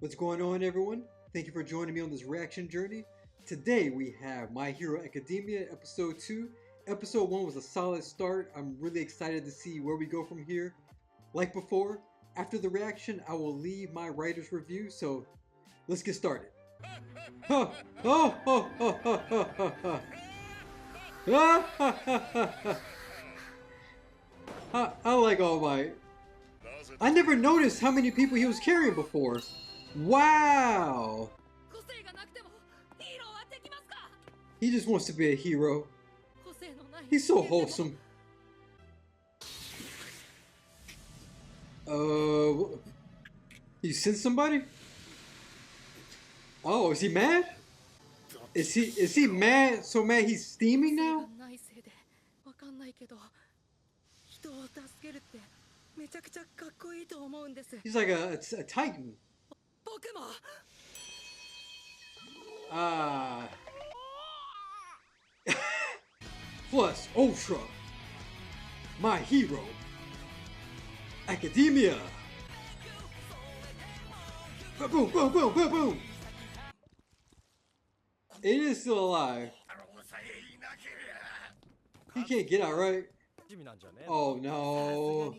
What's going on, everyone? Thank you for joining me on this reaction journey. Today we have My Hero Academia Episode 2. Episode 1 was a solid start. I'm really excited to see where we go from here. Like before, after the reaction, I will leave my writer's review, so let's get started. I like All Might. I never noticed how many people he was carrying before. Wow! He just wants to be a hero. He's so wholesome. You sent somebody? Oh, is he mad? Is he mad? So mad he's steaming now? He's like a titan. Plus Ultra, My Hero Academia. Boom, boom, boom, boom, boom. It is still alive. He can't get out, right? Oh no.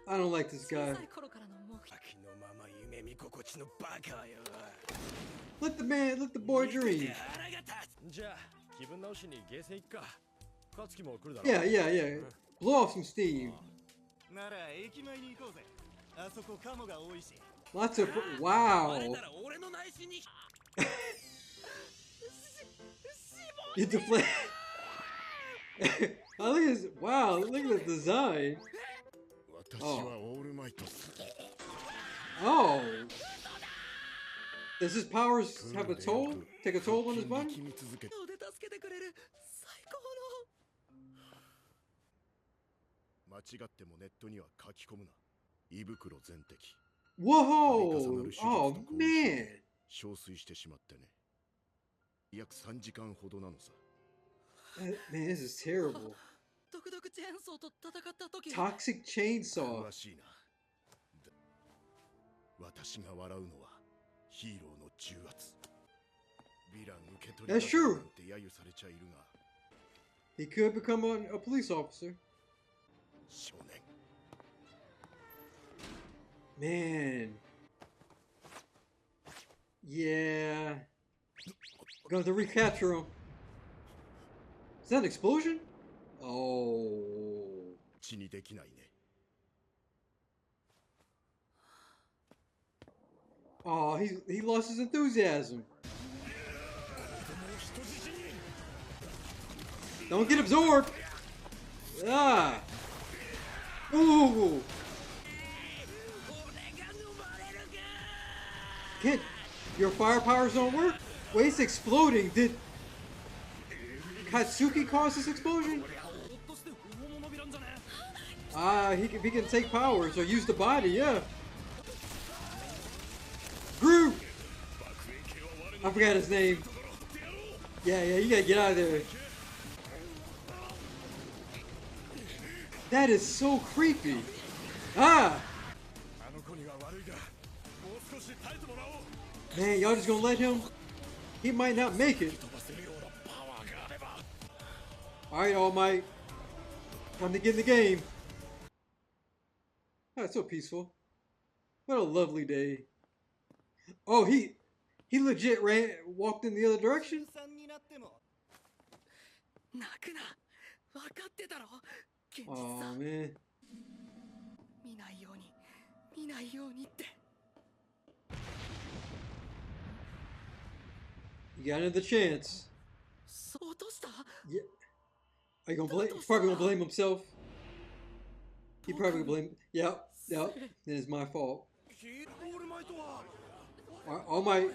I don't like this guy. Let the boy dream. Yeah. Blow off some steam. Lots of wow. You deflate. Look at this. Wow, look at the design. Oh. Does his powers have a toll? Take a toll on his body? Whoa! Oh man! Man, this is terrible. Toxic chainsaw. That's true. He could become a police officer. Man. Yeah. Going to recapture him. Is that an explosion? Oh. Oh, he lost his enthusiasm. Don't get absorbed. Ah. Ooh. Kid, your fire powers don't work? Wait, it's exploding. Did Katsuki cause this explosion? He can take powers or use the body, yeah. Groot! I forgot his name. Yeah, you gotta get out of there. That is so creepy. Man, y'all just gonna let him? He might not make it. Alright, All Might. Time to get in the game. Oh, it's so peaceful. What a lovely day. Oh, he legit walked in the other direction? Oh, man. You got another chance. Yeah. Are you gonna blame? Probably gonna blame himself. He probably gonna blame. Yep. Then it's my fault. All Might.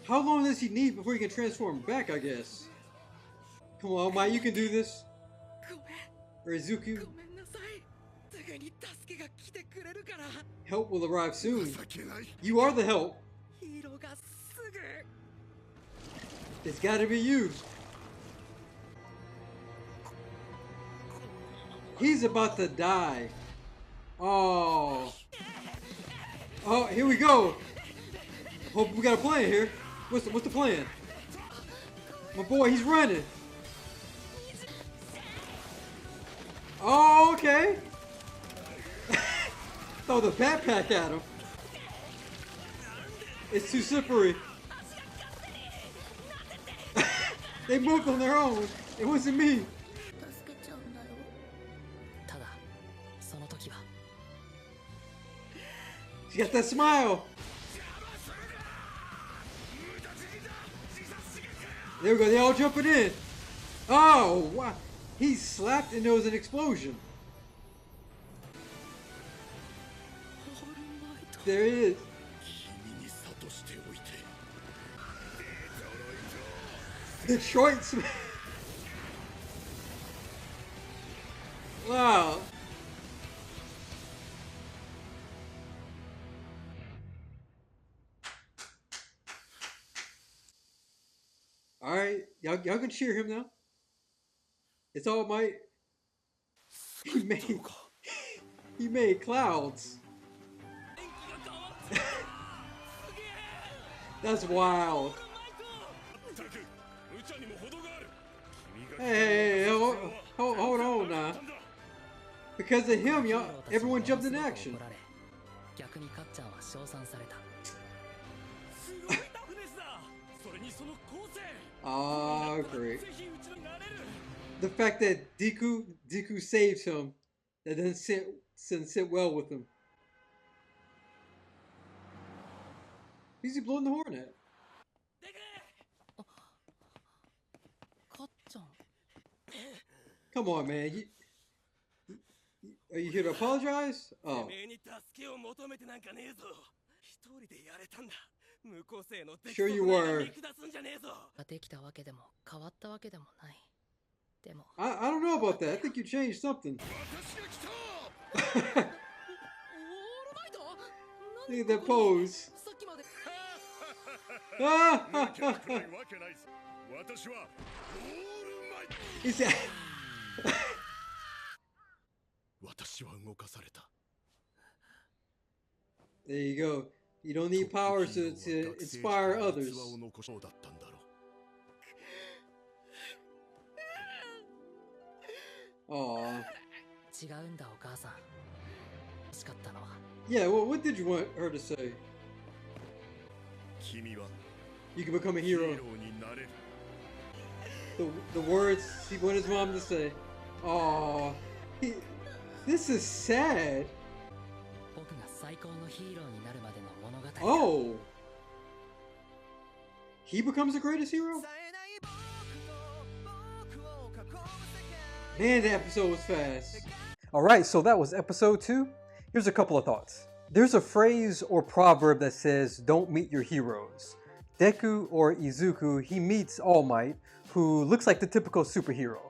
How long does he need before he can transform back? I guess. Come on, All Might, you can do this. Or Izuku. Help will arrive soon. You are the help. It's gotta be you. He's about to die. Oh. Oh, here we go. Hope we got a plan here. What's the plan? My boy, he's running. Oh, okay. Throw the backpack at him. It's too slippery. They moved on their own. It wasn't me. She got that smile. There we go. They all jumping in. Oh, wow. He slapped and there was an explosion. There it is. Detroit. Wow. All right, y'all can cheer him now. It's All Might. He made clouds. That's wild. Hey, hold on now. Because of him, y'all, everyone jumped in action. Oh, great. The fact that Deku saved him, that didn't sit well with him. Who's he blowing the horn at? Come on, man. Are you here to apologize? Oh. Sure you were. I don't know about that. I think you changed something. Look at that pose. He said... There you go. You don't need powers to inspire others. Aww. Yeah, well, what did you want her to say? You can become a hero. The words he wanted his mom to say. Aww. This is sad. Oh. He becomes the greatest hero? Man, the episode was fast. Alright, so that was episode 2. Here's a couple of thoughts. There's a phrase or proverb that says, don't meet your heroes. Deku, or Izuku, he meets All Might, who looks like the typical superhero.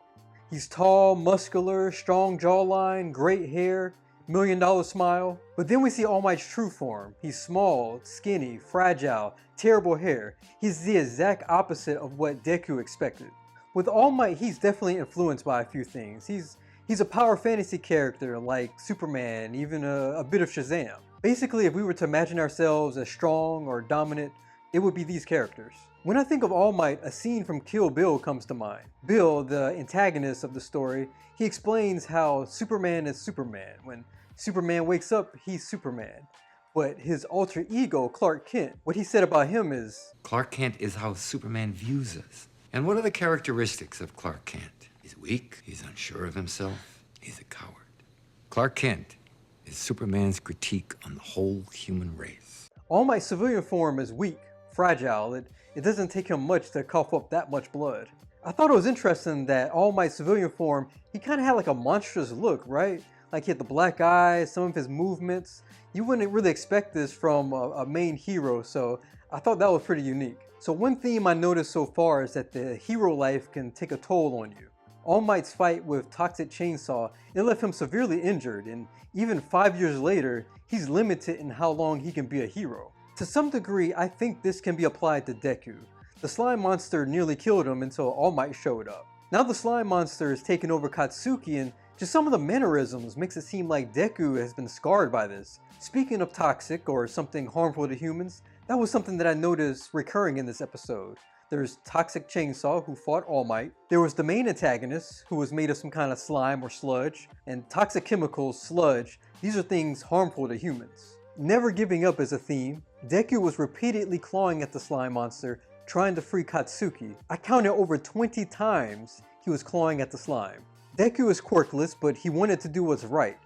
He's tall, muscular, strong jawline, great hair, $1 million smile. But then we see All Might's true form. He's small, skinny, fragile, terrible hair. He's the exact opposite of what Deku expected. With All Might, he's definitely influenced by a few things. He's a power fantasy character like Superman, even a bit of Shazam. Basically, if we were to imagine ourselves as strong or dominant, it would be these characters. When I think of All Might, a scene from Kill Bill comes to mind. Bill, the antagonist of the story, he explains how Superman is Superman. When Superman wakes up, he's Superman. But his alter ego, Clark Kent, what he said about him is... Clark Kent is how Superman views us. And what are the characteristics of Clark Kent? He's weak, he's unsure of himself, he's a coward. Clark Kent is Superman's critique on the whole human race. All Might's civilian form is weak, fragile. It doesn't take him much to cough up that much blood. I thought it was interesting that All Might's civilian form, he kind of had like a monstrous look, right? Like he had the black eyes, some of his movements. You wouldn't really expect this from a main hero, so I thought that was pretty unique. So one theme I noticed so far is that the hero life can take a toll on you. All Might's fight with Toxic Chainsaw, it left him severely injured, and even 5 years later, he's limited in how long he can be a hero. To some degree, I think this can be applied to Deku. The slime monster nearly killed him until All Might showed up. Now the slime monster is taking over Katsuki, and Just some of the mannerisms makes it seem like Deku has been scarred by this. Speaking of toxic or something harmful to humans, that was something that I noticed recurring in this episode. There's Toxic Chainsaw, who fought All Might. There was the main antagonist, who was made of some kind of slime or sludge. And toxic chemicals, sludge, these are things harmful to humans. Never giving up is a theme. Deku was repeatedly clawing at the slime monster, trying to free Katsuki. I counted over 20 times he was clawing at the slime. Deku is quirkless, but he wanted to do what's right.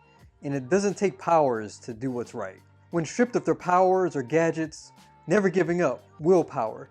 And it doesn't take powers to do what's right. When stripped of their powers or gadgets, never giving up, willpower.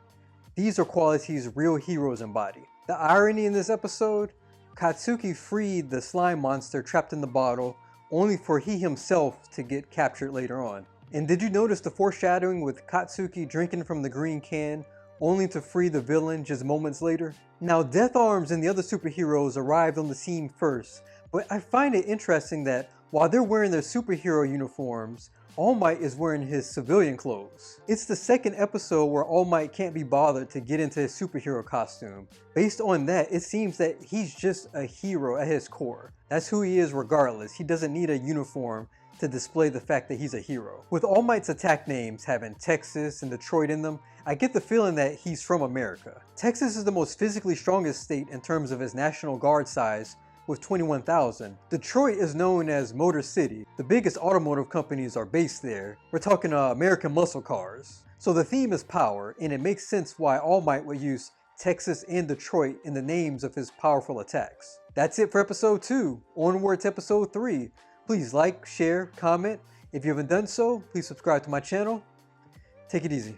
These are qualities real heroes embody. The irony in this episode, Katsuki freed the slime monster trapped in the bottle, only for he himself to get captured later on. And did you notice the foreshadowing with Katsuki drinking from the green can, only to free the villain just moments later? Now, Death Arms and the other superheroes arrived on the scene first, but I find it interesting that while they're wearing their superhero uniforms, All Might is wearing his civilian clothes. It's the second episode where All Might can't be bothered to get into his superhero costume. Based on that, it seems that he's just a hero at his core. That's who he is regardless. He doesn't need a uniform to display the fact that he's a hero. With All Might's attack names having Texas and Detroit in them, I get the feeling that he's from America. Texas is the most physically strongest state in terms of its National Guard size, with 21,000. Detroit is known as Motor City. The biggest automotive companies are based there. We're talking American muscle cars. So the theme is power, and it makes sense why All Might would use Texas and Detroit in the names of his powerful attacks. That's it for episode 2. Onward to episode 3. Please like, share, comment. If you haven't done so, please subscribe to my channel. Take it easy.